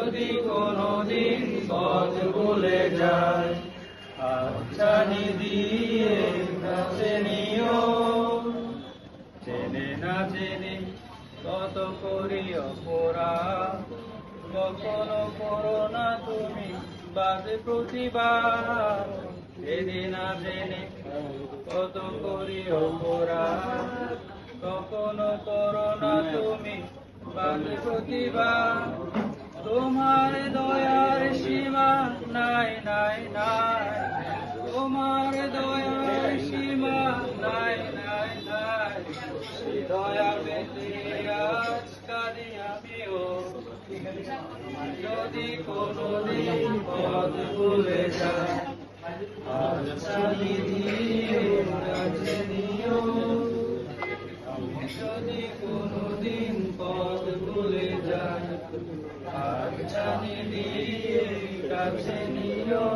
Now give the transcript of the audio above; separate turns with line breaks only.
যদি কোনদিন পথ ভুলে যায়, হাতছানি দিয়ে কাছে নিও। জেনে না জেনে কত করি অপরাধ, কখনো করো না তুমি বাদ প্রতিবাদ। জেনে না জেনে কত করি অপরাধ, কখনো করো না তুমি বাদ প্রতিবাদ। তোমার দয়ার সীমা নাই নাই নাই, তোমার দয়ার সীমা নাই নাই নাই। দয়া পেতে আজ কাঁদি আমিও, যদি কোনদিন পথ ভুলে যায়, হাতছানি দিয়ে কাছে নিও। যদি কোনদিন পথ ভুলে যায়, হাতছানি দিয়ে কাছে নিও।